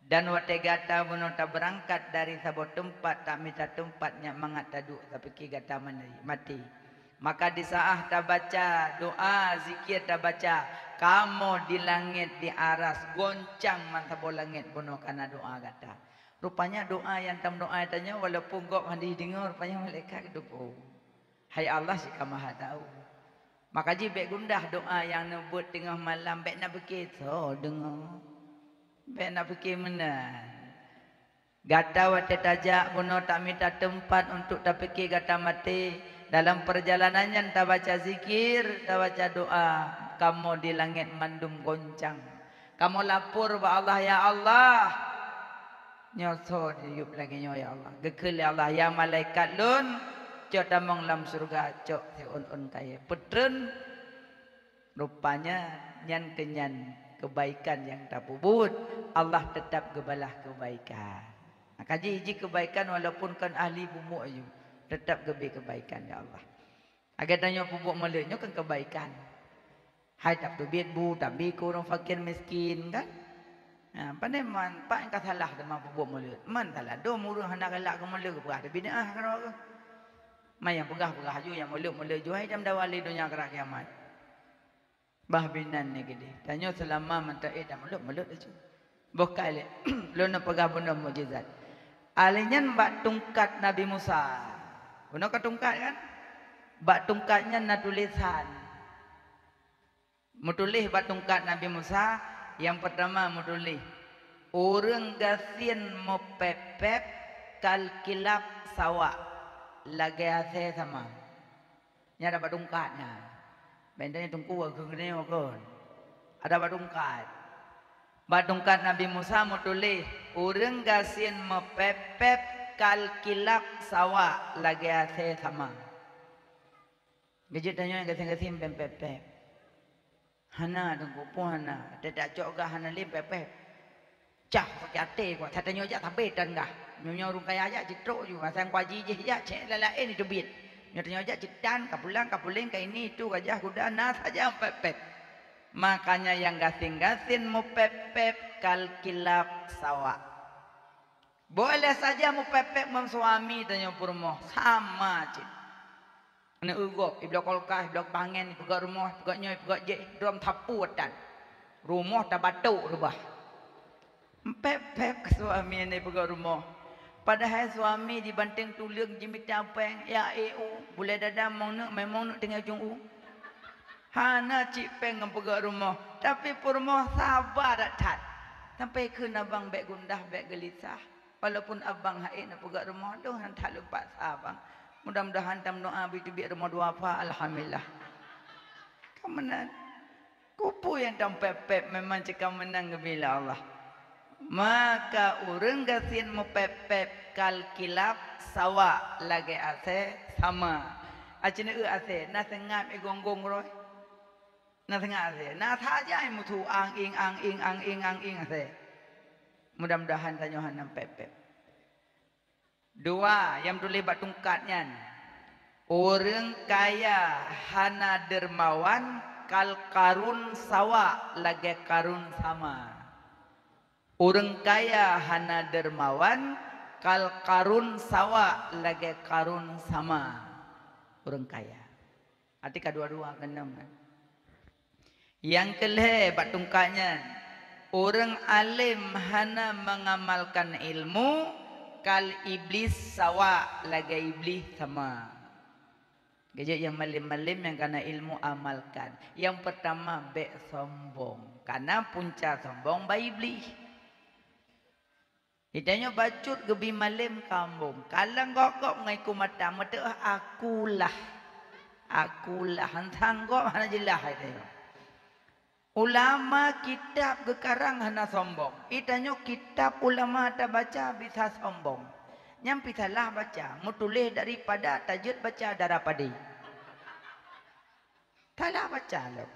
Dan waktu kata bunuh tak berangkat dari sebuah tempat. Tak minta tempatnya mangat taduk. Tapi kata mati. Maka di saat tak baca doa, zikir tak baca. Kamu di langit, di aras, goncang mantap langit bunuh karena doa kata. Rupanya doa yang tam doa tanya walaupun kau mandi dengar, rupanya malaikat itu pun. Hai Allah si maha tahu. Maka jibek gundah doa yang nebut tengah malam, bek nak fikir, so dengar. Bek nak fikir mana. Gata waktu tajak bunuh tak minta tempat untuk tak fikir gata mati. Dalam perjalanannya tak baca zikir, tak baca doa. Kamu di langit mandum goncang. Kamu lapor ba Allah, ya Allah. Nyoso diup lagi nyo ya Allah. Gekil ya Allah, ya malaikat lun. Cok tamong lam surga, cok si un kaya. Petren. Rupanya nyan kenyan kebaikan yang tak puput. Allah tetap gebalah kebaikan. Kaji hiji kebaikan walaupun kan ahli bumuk aja. Tetap gebi kebaikan ya Allah. Agar tanya pupuk meleknya kan kebaikan. Hai tak duit bu, tak biku orang fakir miskin kan. Pandai man, pak yang salah dengan pupuk melek. Man salah, do murah hendak galak ke melek ke ada bid'ah kan orang. Mai yang pegah-pegah ju yang melek ju hai jam dawali dunia kerak kiamat. Bah binan ni gede. Tanya selama mentai dah melek aja. Bokal lu nak pegah benda mukjizat. Alinyan bak tungkat Nabi Musa. Guna ke tungkat kan? Bak tungkatnya nak tulisan. Mutulis bak tungkat Nabi Musa. Yang pertama mutulis. Orang gasin mau pepep kal kilap sawak. Lagi hasil sama. Nya ada bak tungkatnya. Bendanya tungku ke gini kan. Ada bak tungkat. Bak tungkat Nabi Musa mutulis. Orang gasin mau pepep kal kilap sawak lagi hasil sama. Gajit tanya yang gasin-gasin pepep. Hana tunggu pun hana. Tidak cok gah hana lim pepep. Cah pakai hati kau. Saya tanya aja tapi dan gah. Nyonya orang kaya aja citruk juga. Saya kuaji je ya cek lalain itu bit. Nyonya tanya aja citan kapulang ke ini itu gajah kuda nas saja pepep. Makanya yang gasin-gasin mau pepep kal kilap sawak. Boleh saja mu pepek mam suami tanya purmo sama cik. Ana ugop iblok kolkah iblok pangen pegak rumah pegaknya pegak je drom tapu dan. Rumah tak batuk rubah. Pepek ke suami ni pegak rumah. Padahal suami dibanting tulang jimit capeng ya boleh dadam mau nak memang nak tengah ujung Hana cik peng ngam pegak rumah. Tapi purmo sabar tat. Sampai ke abang bek gundah bek gelisah. Walaupun abang haid nak pegak rumah tu tak lupa abang. Mudah-mudahan tam doa bitu biar rumah dua apa alhamdulillah. Kemenang. Kupu yang tam pepep memang cekam menang bila Allah. Maka urang gasin mu pepep kal kilap sawa lagi ase sama. Acine ase na sengap e gonggong roy. Na sengap ase. Na saja mutu ang ing ase. Mudah-mudahan tanya hanam pepep. Dua yang tulis bak tungkatnya. Orang kaya hana dermawan kal karun sawa lagi karun sama. Orang kaya hana dermawan kal karun sawa lagi karun sama. Orang kaya. Arti kedua-dua kenam kan. Yang kelih bak tungkatnya. Orang alim hana mengamalkan ilmu kal iblis sawa lagi iblis sama. Gejak yang malim-malim yang karena ilmu amalkan. Yang pertama sombong. Karena punca sombong bayi beli. Hitanya bacut gebi malim kambung. Kalang gokok ngaiku mata. Mata akulah. Akulah. Hantang kok hana jelah. Ulama kitab gekarang hana sombong. Hitanya kitab ulama tak baca bisa sombong. Nyampi salah baca. Mutulis daripada tajud baca darapadi. Salah baca loh.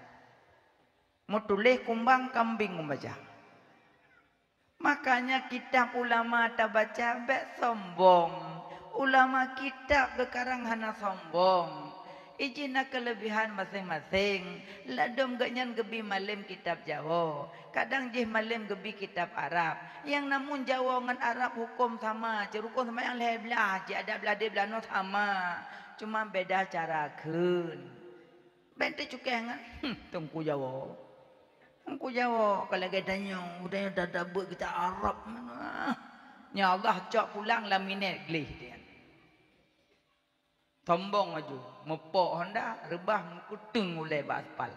Mutulis kumbang kambing membaca. Makanya kitab ulama tak baca sombong. Ulama kitab gekarang hana sombong. Ijina kelebihan masing-masing. Ladom ganyan gebi malim kitab Jawa. Kadang jih malim gebi kitab Arab. Yang namun Jawa dengan Arab hukum sama. Hukum sama yang leh belah. Ada belah dia belah sama. Cuma beda cara kun. Bente cukai kan? Tungku Jawa. Tungku Jawa. Kalau katanya udah dah buat kita Arab mana? Ya Allah cak pulang laminate glih dia. Sombong aja. Mepok hendak rebah mengkutung oleh baspal.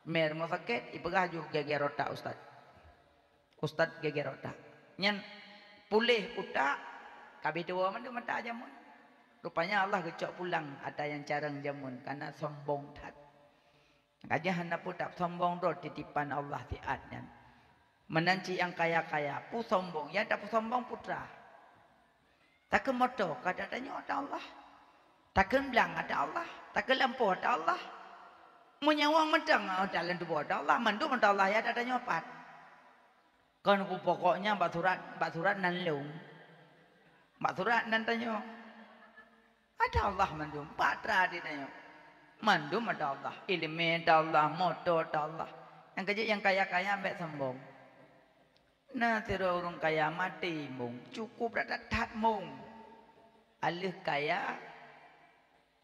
Mer mau sakit ipegah ju geger otak ustaz. Ustaz geger otak. Nyan pulih utak kabeh dua mana mata jamun. Rupanya Allah gecok pulang ada yang carang jamun karena sombong tat. Kajah hendak putak sombong do titipan Allah tiatnya. Menanci yang kaya-kaya pu sombong ya tak pu sombong putra. Tak kemoto kadang-kadang ada Allah. Takkan bilang ada Allah. Takkan lampu ada Allah. Menyawang medang ada lendu ada Allah. Mandu ada Allah ya ada nyopat. Kan aku pokoknya mbak surat nan leung. Mbak surat nan tanya. Ada Allah mandu. Patra dia tanya. Mandu ada Allah. Ilmu ada Allah. Moto ada Allah. Yang kerja yang kaya-kaya ambek sombong. Nah tira orang kaya mati mung. Cukup dak mung. Alih kaya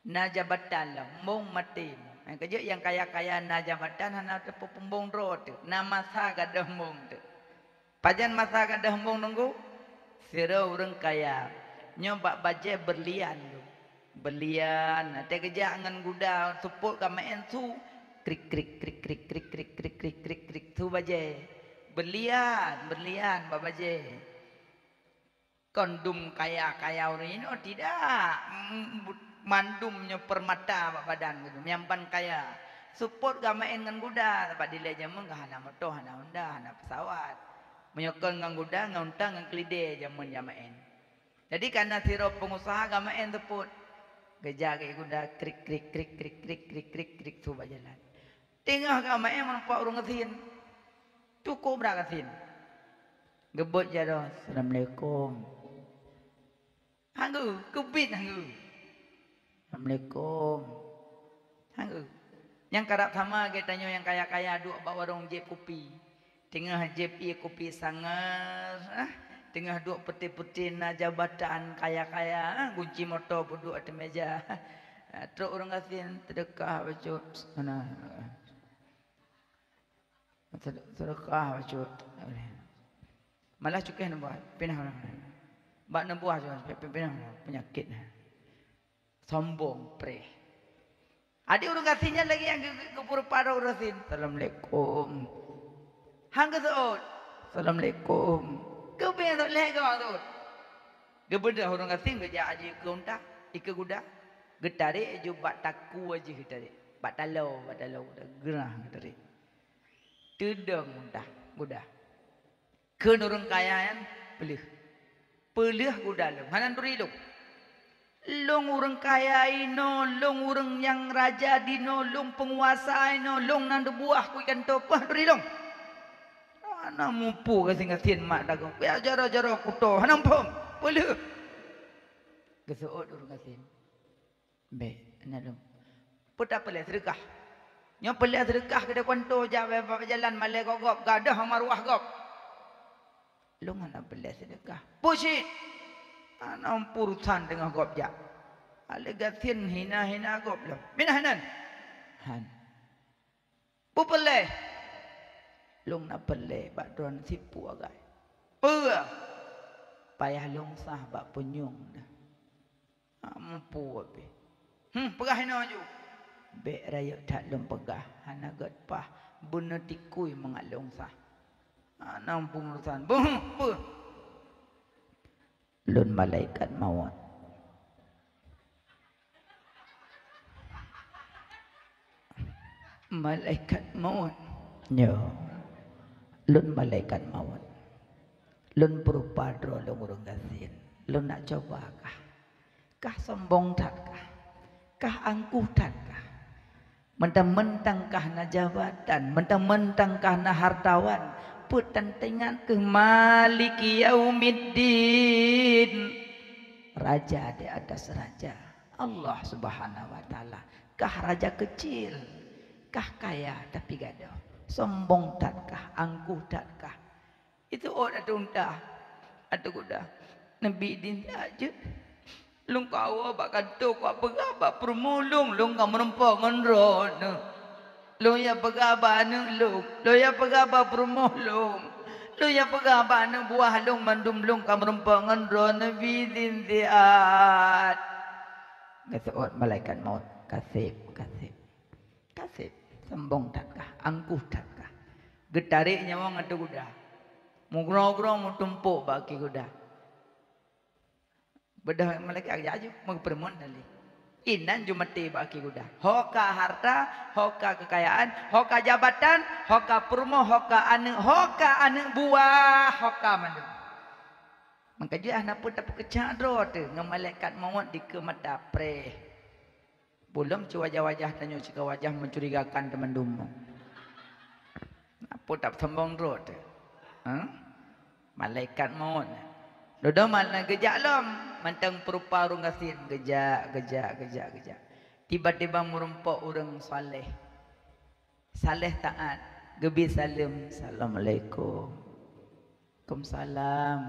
na jabatan lah mung mati yang kerja yang kaya-kaya na jabatan hana tu pembong rot na masa gadah mung tu pajan masa gadah mung nunggu sira urang kaya nyoba baje berlian tu berlian ate kerja angan guda suput kamaen tu krik krik krik krik krik krik krik krik krik krik tu baje berlian babaje kondum kaya-kaya orang ini oh tidak mandumnya permata badan gitu nyampan kaya support gamain dengan kuda dapat dilai jamun ke hana motor hana honda hana pesawat menyokong dengan kuda dengan unta dengan kelide jamun jamain jadi karena siro pengusaha gamain teput geja ke kuda krik krik krik krik krik krik krik krik coba jalan tengah gamain menampak urung kesin cukup berapa kesin gebut jado assalamualaikum hanggu kubit hanggu Assalamualaikum. Yang karap sama katanya yang kaya-kaya duk bawa warung jeb kopi. Tengah jeb ia kopi sangar. Tengah duk peti-peti na jabatan kaya-kaya. Kunci motor duduk atas meja. Terus orang kasih sedekah bacut. Mana? Sedekah bacut. Malah cukai nak buat. Pindah orang. Bak nak buat pindah penyakit. Sombong pre. Ada orang kasihnya lagi yang kepura pada orang sin. Assalamualaikum. Hang kesuut. Assalamualaikum. Kau pengen tak leh kau tu. Kebedah orang kasih kerja aja keunta, ika kuda. Getari jubat taku aja getari. Bat talau gerah getari. Tudung mudah, mudah. Keun orang kaya yang pelih kuda lu. Hanan turi lu. Long orang kaya ino, long orang yang raja dino, long penguasa ino, long nandu buah ku ikan topah duri long. Ana mupu ke singatin mak dagang. Ya jara-jara kuto, hanampom. Boleh. Kesuut orang kasin. Be, ana long. Puta pelih sedekah. Nya pelih sedekah ke konto jawe jalan malai gogop, gadah maruah gop. Long ana pelih sedekah. Pusit. Anak urusan dengan gobja. Alegatin hina-hina gobja. Mina hanan. Han. Pupeleh. Long na peleh bak don sipu agak. Payah long sah bak penyung dah. Ampu abe. Pegah ino ju. Bek raya tak lum pegah. Hana gat pah. Buna tikui mengalung sah. Anang pengurusan. Puh. Lun malaikat maut. Malaikat maut. Yo. Lun malaikat maut. Lun berupa lun urung gasin. Lun nak coba kah? Kah sombong tak kah? Kah angkuh tak kah? Mentang-mentang kah na jabatan, mentang-mentang kah na hartawan, putantingan ke maliki yaumiddin. Raja di atas raja, Allah Subhanahu wa taala. Kah raja kecil, kah kaya tapi gaduh. Sombong tak kah? Angkuh tak kah? Itu orang tunta. Ada kuda. Nabi din aja. Lung kau abak kantuk apa gaba permulung lung kau merempok ngendron. Lung ya pegaba ne lung. Lung ya pegaba permulung. Lung ya pegaba ne buah lung mandum lung kau merempok ngendron. Nabi din diat. Kata malaikat maut. Kasib. Sombong tak kah? Angkuh tak kah? Getarik nyawa ada kuda. Mugrong-grong mutumpuk baki kuda. Bedah malaikat aja perempuan tadi. Inan jumati baki kuda. Hoka harta, hoka kekayaan, hoka jabatan, hoka permo, hoka ane buah, hoka mandu. Maka dia anak pun dapat kecadro tu dengan malaikat maut di ke mata pre. Belum wajah-wajah tanya jika wajah mencurigakan teman dumo. Apa tak sembong rot? Malaikat maut. Dodo mana gejak lom, mantang perupa urang gasin, gejak. Tiba-tiba merempok orang saleh. Saleh taat, gebi salam, assalamualaikum. Waalaikumsalam.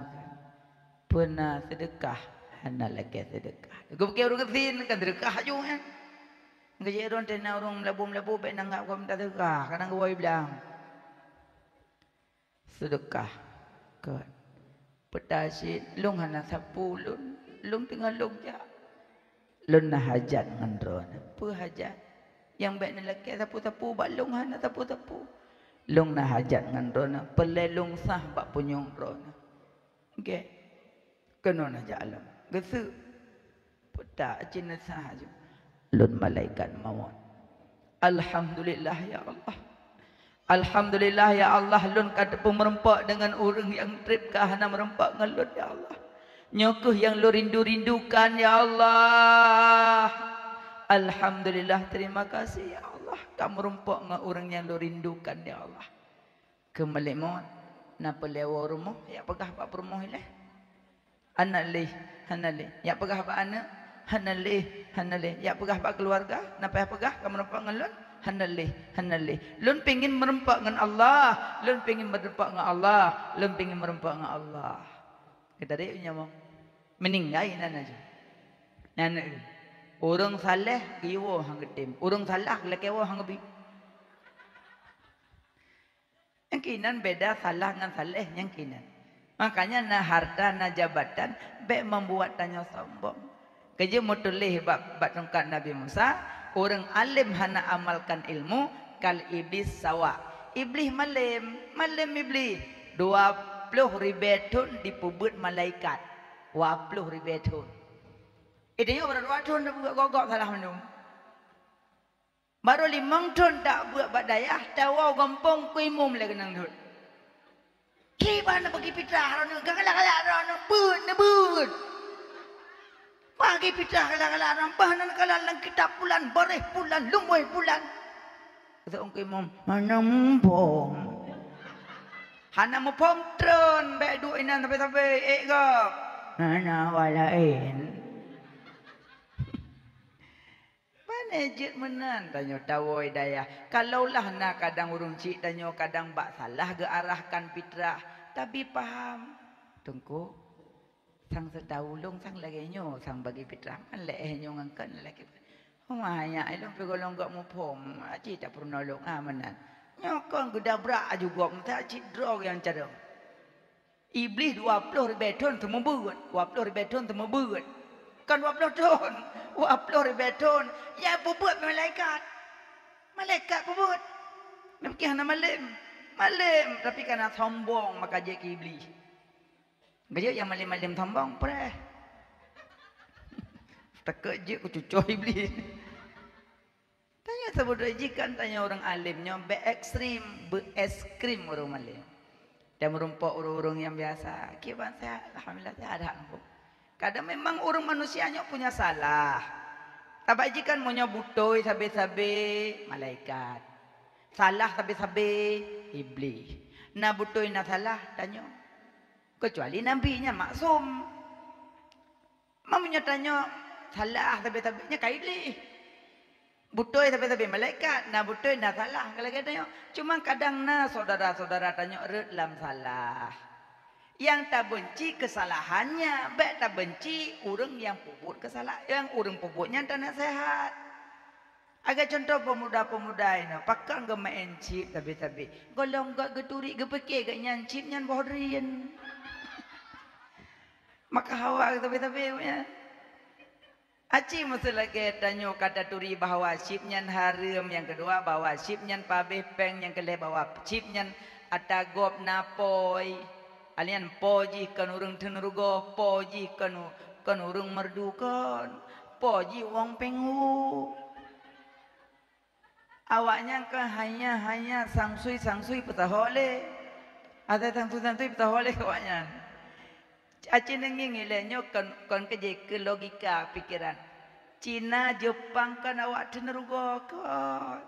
Pernah sedekah, hana lagi sedekah. Gebi orang gasin kan sedekah ju kan. Gejak orang tena orang melabu-melabu baik nanggap kau minta sedekah, kadang gua bilang. Sedekah ke petasit lung hana sapu lung tengah lung ja lun na hajat ngendron apa hajat yang baik na laki sapu-sapu bak lung hana sapu-sapu lung na hajat ngendron pelelung sah bak punyong ron okey kena na jalan gesu petak cina sah ju lun malaikat maut alhamdulillah ya Allah. Alhamdulillah ya Allah lun kada pemerempak dengan orang yang trip kahana merempak ngelun ya Allah. Nyokuh yang lu rindu-rindukan ya Allah. Alhamdulillah terima kasih ya Allah. Kamu merempak dengan orang yang lu rindukan ya Allah. Kembali maut napa lewa rumah ya pegah pak rumah ileh. Anak leh, hana leh. Ya pegah pak anak, hana leh. Ya pegah pak keluarga, napa ya pegah kamu merempak ngelun? Hanalih. Lun pengin merempak dengan Allah. Lun pengin merempak dengan Allah. Kita dia nyamuk. Meninggai nana je. Nana. Orang saleh kiwo hang gedim. Orang salah lekewo hang gebi. Yang kinan beda salah dengan saleh yang kinan. Makanya na harta na jabatan be membuat tanya sombong. Kerja mutulih bab tongkat Nabi Musa. Orang alim hana amalkan ilmu kal iblis sawa. Iblis malam iblis 20 ribu dipubut malaikat. 20 ribu. Idenya berapa tahun dah buat gogok salah minum. Baru 5 tahun tak buat badayah tawa gampang kuimum lagi nang dut. Kibana bagi fitrah ron kala-kala ron bun. Pagi pitah kala-kala rampahan kala-kala kitab pulan, bareh pulan, lumoi pulan. Kata orang imam, mana mumpom. Hana mumpom tron, baik duk inan sampai-sampai gap. Hana walain. Mana jit menan tanya tawoi daya. Kalaulah nak kadang urung cik tanya kadang bak salah ke arahkan fitrah, tapi paham. Tengku sang sedahulung sang lagi nyo sang bagi fitrah man leh nyo ngangkan lagi humanya ilung pegolong gak mupom aci tak perlu nolong amanan nyokong gedabrak juga mta aci drog yang cadang iblis 20 ribu ton temu buat 20 ribu ton temu buat bukan 20 tahun. 20 tahun. Ya bubut malaikat. Malaikat bubut. Mungkin hana malim. Malim. Tapi karena sombong maka dia ke iblis. Gaya yang malim-malim sombong. Pereh. Tekak je ku cucuk iblis. Tanya sebut jikan tanya orang alimnya. Berekstrim. Beeskrim orang malim. Dan merumpuk orang-orang yang biasa. Kiban saya. Alhamdulillah saya ada ampun. Kadang memang orang manusianya punya salah. Tapi jika maunya butoi sabi-sabi malaikat. Salah sabi-sabi iblis. Nah butoi nak salah tanya. Kecuali nabinya maksum. Mamanya tanya salah sabi-sabinya ka iblis. Butoi sabi-sabi malaikat. Nah butoi nak salah. Kalau kita tanya. Cuma kadang nah saudara-saudara tanya dalam salah. Yang tak benci kesalahannya, baik tak benci orang yang puput kesalahan, yang orang puputnya tak nak sehat. Agak contoh pemuda-pemuda ini, pakai ke main chip tapi, golong gak geturi, gepeke gak nyan chip nyan bohrian. Maka hawa tapi ya. Aci mesti lagi tanya kata turi bahawa chip nyan haram, yang kedua bawa chip nyan pabeh peng, yang kelih bawa chip nyan atagop napoi. Alian poji kan urang tenerugo, poji kan urang merdukan, poji wong penghu. Awaknya kan hanya sangsui petahole. Ada sangsui petahole awaknya. Aci nenging ilenyo kan keje ke logika pikiran. Cina Jepang kan awak tenerugo kan.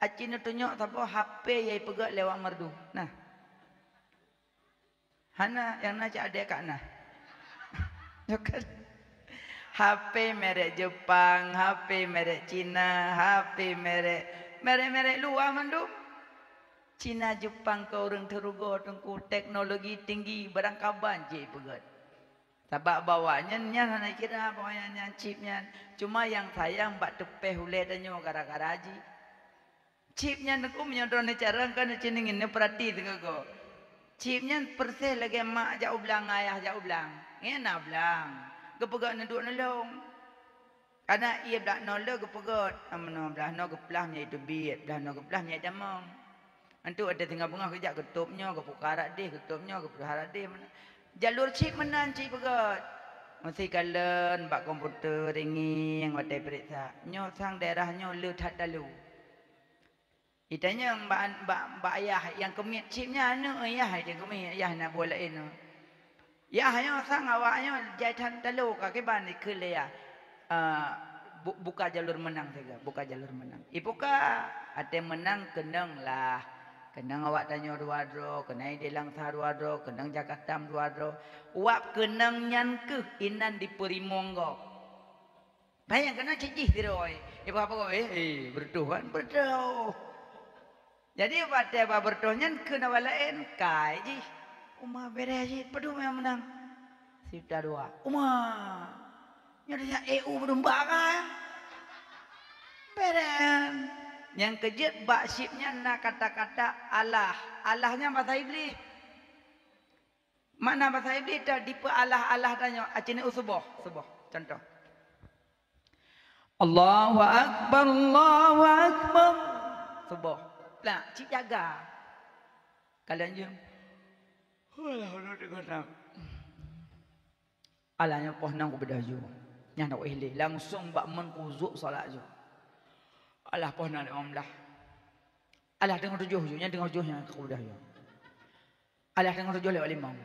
Aci tunjuk apa HP yai pegat lewat merdu. Nah. Hana yang nak adik kak nah. HP merek Jepang, HP merek Cina, HP merek luar mandu. Cina Jepang kau orang terugo tengku teknologi tinggi barang kaban je pegat. Sebab bawanya nya nak kira bawanya chipnya. Cuma yang sayang bak tepeh hulai danyo gara-gara haji. Chipnya nak menyodon cara kan ceningin perhati tengok. Chipnya persih lagi mak jauh belang, ayah jauh belang. Ngena belang. Gepegat neduk nolong. Karena ia belah nolong gepegat. Amno belah no geplahnya itu biat. Belah no geplahnya damang. Antu ada tinggal bunga kejap ketupnya. Kepukarat dia, ketupnya, kepukarat dia. Jalur chip menan chip pegat. Mesti kalen, bak komputer, ringing, watai periksa. Nyo sang daerahnya letak dalu. Itanya mbak ayah yang kemit chipnya anu ayah dia kemit ayah nak bolain tu. Ya hanya sang awaknya jahitan telu kaki ban ikle ya. Buka jalur menang saja, buka jalur menang. Ibuka ada menang kenang lah. Kenang awak tanya dua dro, kenai delang sah dua dro, kenang Jakarta dua dro. Wap kenang nyan ke inan di Perimonggo. Bayang kena cicih tiroi. Ibu apa kau bertuhan berdoa. Jadi pada apa berdoanya kena walain kai ji. Umah beres ji, pedu yang menang. Sifta dua. Umah. Nyadanya EU berumbakan. Beren. Yang kejut baksipnya nak kata-kata Allah. Allahnya bahasa iblis. Mana bahasa iblis dah dipe Allah tanya. Acini usuboh. Suboh. Contoh. Allahu Akbar. Allahu Akbar. Suboh. Nah, cik jaga. Kalian je. Alahnya poh nang ku bedaju. Nya nak ihli langsung bak men kuzuk solat je. Alah poh nang omlah. Alah dengar tujuh je, nya dengar tujuhnya ku bedaju. Alah dengar tujuh lewat limau.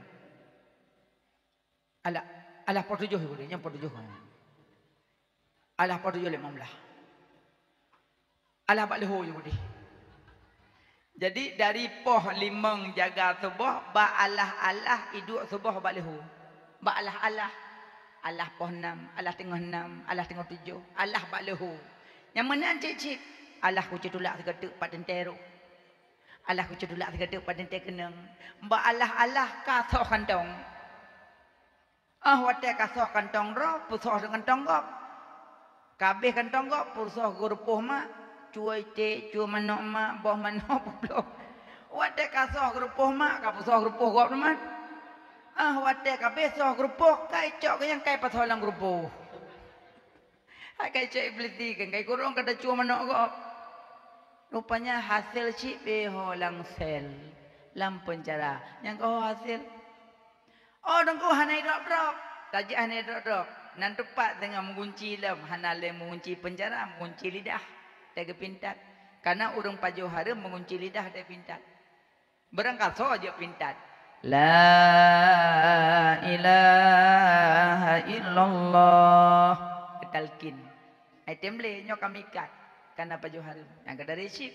Alah poh tujuh ku dia, nya poh tujuh. Alah poh tujuh lewat omlah. Alah bak leho je ku dia. Jadi dari poh limang jaga subuh, ba Allah iduk subuh ba lehu. Ba Allah Allah poh 6, Allah tengah 6, Allah tengah 7, Allah ba lehu. Yang mana cik Allah ku cedulak segetuk paden teru. Allah ku cedulak segetuk paden te kenang. Ba Allah kasoh kantong. Wate kasoh kantong ro, pusoh dengan tonggok. Kabeh kantong gok pusoh gurupuh mak. Cuai te, cuai manok mak, boh manok belum. Wadah kasoh kerupuh mak, kapusoh kerupuh kau teman. Wate kabeh soh grupo kai cok yang kai patholang grupo. Kai cok ibliti kan kai kurung kada cua manok ko. Rupanya hasil cik beholang sel lam penjara. Yang kau hasil dengku hanai drop. Tajik hanai drop. Nan tepat dengan mengunci lam hanale mengunci penjara, mengunci lidah tega pintat. Karena urang pajuh harum mengunci lidah tega pintat. Berangkat saja pintat. La ilaha illallah. Ketalkin. Item le nyok kami ikat. Karena pajuh harum. Yang kada resip.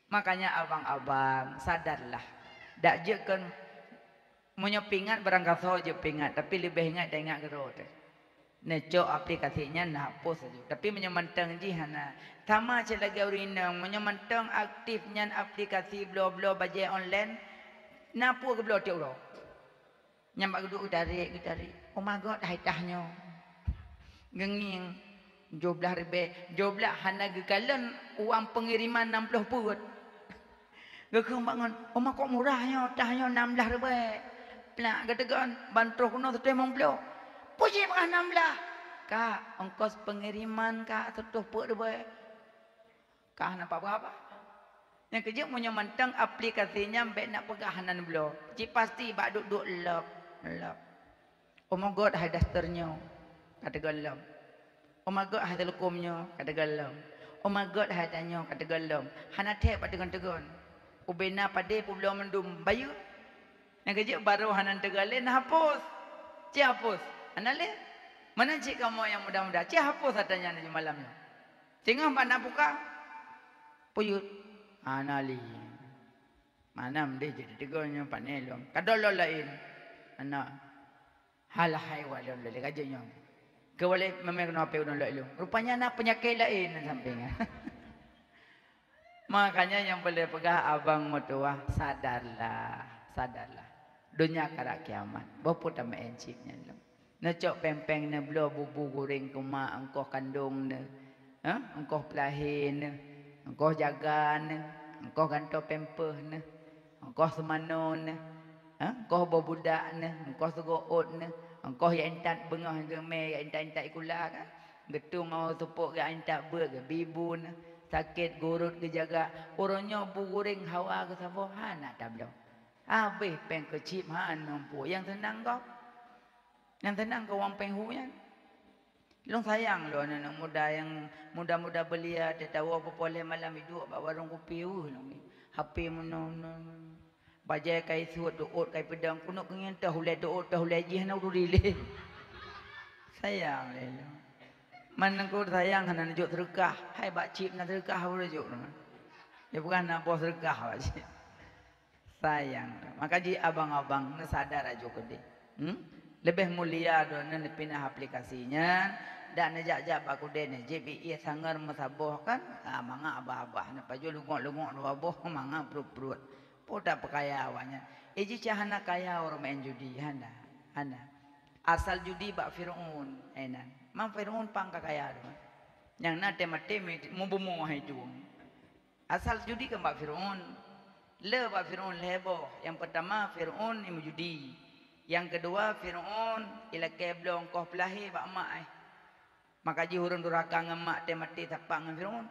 Makanya abang-abang sadarlah. Dak je kan menyepingat berangkat saja pingat. Tapi lebih ingat dah ingat gerot. Necok aplikasinya nak hapus saja. Tapi menyemantang jihana. Sama je lagi urinang. Menyemantang aktifnya aplikasi blo-blo bajai online. Napu ke belah tiap orang. Nyampak duduk tarik. Oh my god, haitahnya. Genging. 12 hana gekalan uang pengiriman 60 put. Gekang bangun. Oh my kok murahnya, tahnya 16 ribu. Pelak ketegan bantuh kuno 70. Puji pernah 16. Kak, ongkos pengiriman kak 100 put ribu. Kak nampak berapa? Yang kerja punya mantang aplikasinya baik nak pegahanan belum. Cik pasti bak duduk lap. Oh my god, ada dasternya. Kata galam. Oh my god, ada telekomnya. Kata galam. Oh my god, hadanya. Kata galam. Hana tep pada tegan. Ubena pada pun belum mendum bayu. Yang kerja baru hanan tegale nak hapus. Cik hapus. Hana le. Mana cik kamu yang muda-muda? Cik hapus katanya nanti malamnya. Tengah mbak nak buka. Puyut. Anali. Manam dia jadi teganya panelong. Kadolo lain. Anak. Halahai walon lele kajanya. Kewale memang kena apa udah lain. Rupanya anak penyakit lain sampingnya. Makanya yang boleh pegah abang mertua sadarlah. Dunia karak kiamat. Bapa tak main enciknya. Necok pempeng ne belo bubu goreng kuma engkau kandung ne. Engkau pelahin ne. Engkau jaga ne, engkau ganto pempeh ne, engkau semano ne, engkau budak ne, engkau segoot ne, engkau yang entat bengah gemeh, yang entat ikula kan, getung awak tupuk ke entat ber ke bibu ne, sakit gurut ke jaga, orangnya bu goreng hawa ke sabo, nak tak belum, habis peng kecip nampu, yang tenang kau wang penghuyan. Long sayang lo anak muda yang muda-muda belia dia tahu apa boleh malam hidup bawa warung kopi ni. HP mono bajai kai suat doot kai pedang kuno kengen tahulai doot tahulai ji hana udu rile. Sayang le. Man ko sayang hana juk terkah. Hai bak cip na terkah udah juk. Ya bukan nak bos terkah aja. Sayang. Maka ji abang-abang na sadar aja kode. Lebih mulia dona pindah aplikasinya. Dan nejak-jak baku dene JBI sangar masaboh kan manga abah-abah na paju lungok-lungok no aboh manga perut-perut poda pakaya awanya iji cahana kaya orang main judi hana asal judi bak Firaun enan mang Firaun pang kakaya do yang nate mate mubumu hidu asal judi kan bak Firaun bak Firaun lebo yang pertama Firaun imu judi yang kedua Firaun ila keblong koh pelahi bak mak maka ji hurun duraka ngemak temati tapak ngan Firaun.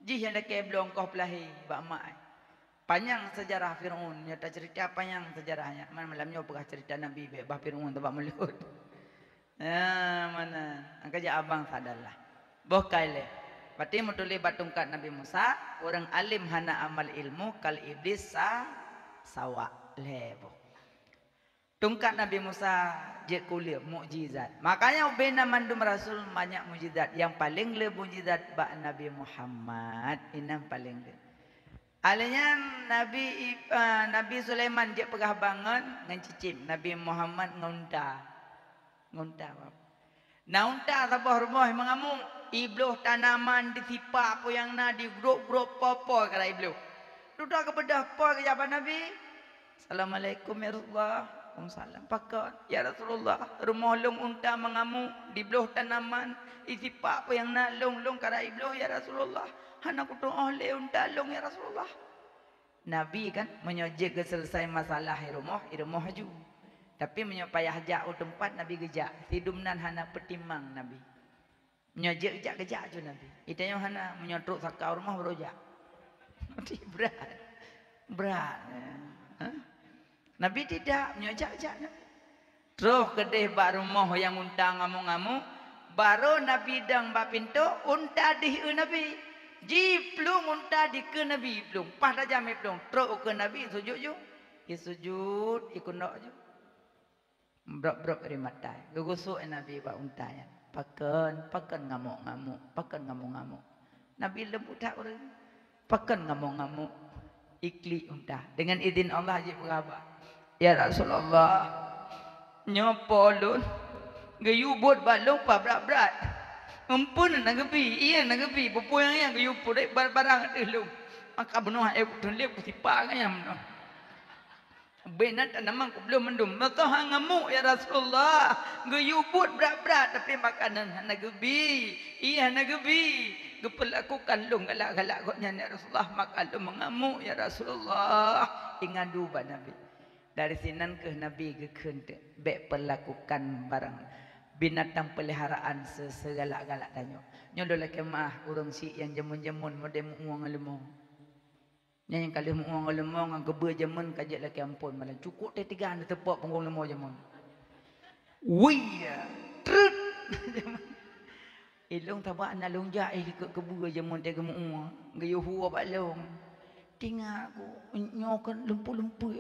Ji yang dak belum kau pelahi bak mak. Panjang sejarah Firaun, nyata cerita panjang sejarahnya. Man malamnya pegah cerita Nabi bah Firaun tabak melut. Mana? Angka je abang sadarlah. Boh kaile. Berarti mutuli batungkat Nabi Musa, orang alim hana amal ilmu kal iblis sawa lebo. Tungkat Nabi Musa je kulit mukjizat. Makanya ubena mandum Rasul banyak mukjizat. Yang paling le mukjizat bak Nabi Muhammad. Ini paling le. Alanya Nabi Sulaiman je pegah bangun ngan cicip. Nabi Muhammad ngunta. Naunta sabah rumah mengamung. Ibluh tanaman disipak apa yang na di grup-grup popo kata ibluh. Duduk kepada apa ke jawapan Nabi? Assalamualaikum ya Rasulullah. Waalaikumsalam. Pakat ya Rasulullah rumah long unta mengamuk di belah tanaman isi pak apa yang nak long kara ibloh ya Rasulullah hana kutu oleh unta long ya Rasulullah. Nabi kan menyojek ke selesai masalah di rumah haju Tapi menyo payah jak tempat Nabi gejak. Tidumnan hana petimang Nabi. Menyo gejak je Nabi. Itanya hana menyotruk sakau rumah berojak. Berat. Berat. Nabi tidak menyojak Nabi. Terus kedih bak rumah yang unta ngamuk-ngamuk. Baru Nabi dang bak pintu unta di Nabi. Jiplung unta di ke Nabi plung. Pas dah jam plung. Terus ke Nabi sujud je. Sujud ikut nak je. Brok-brok dari mata. Gugusuk Nabi bak unta ya. Pakan ngamuk-ngamuk. Pakan ngamuk-ngamuk. Nabi lembut tak orang. Pakan ngamuk-ngamuk. Ikli unta. Dengan izin Allah je berabak. Ya Rasulullah. Nyopolun. Gayubut balong pa berat-berat. Ampun nak gebi. Iya nak gebi. Pupuyang yang gayubut. Barang dulu. Maka benuh air tulis. Pusipak kan yang benuh. Benar tak namang ku belum mendum. Matoha ngamuk ya Rasulullah. Gayubut berat-berat. Tapi makanan nak gebi. Iya nak gebi. Gepelakukan lung galak-galak koknya ya Rasulullah. Maka lu mengamuk ya Rasulullah. Ingat dua Nabi. Dari sinan ke Nabi ke kente. Bek pelakukan barang. Binatang peliharaan segalak-galak tanya. Nyodolah kemah urang si yang jemun-jemun. Modem uang alemong. Yang kali uang alemong. Ang kebe jemun kajak laki ampun. Malah cukup teh tiga anda tepuk punggung lemong jemun. Wih. Trut. Ilung tabak nak long jai ke kebu jemun teh kemu uang. Gayo huwa balong. Tinggal aku nyokan lempu-lempu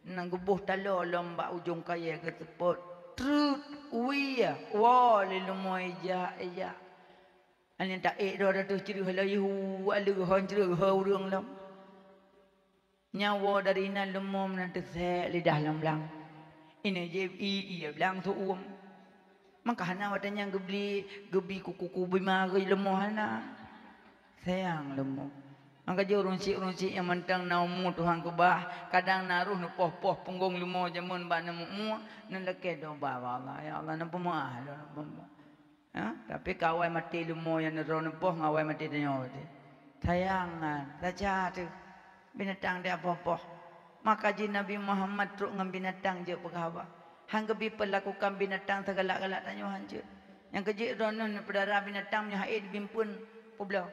nang gebuh talo lomba ujung kaya ke tepot. Trut. Wih. Wah lemoy ja. Ane tak do tu ciri halai hu alu hon ciri ha urang lam. Nyawa dari nan lemom nanti se lidah lam. Ini je iya bilang tu Maka hana watanya gebi kuku bimari lemah hana. Sayang lemah. Maka je runcik yang mentang naumu Tuhan kubah. Kadang naruh nupoh-poh punggung lemah jamun ba namu nan leke do bawa Allah. Ya Allah nampu maah do nampu. Ya, tapi kawai mati lemah yang naruh nupoh ngawai mati danyo. Sayangan, saja tu binatang dia apa-apa. Maka je Nabi Muhammad truk ngam binatang je pegawai. Hang gebi pelakukan binatang tergalak-galak tanya hang je. Yang kejik ronon pedara binatang nya haid bimpun poblau.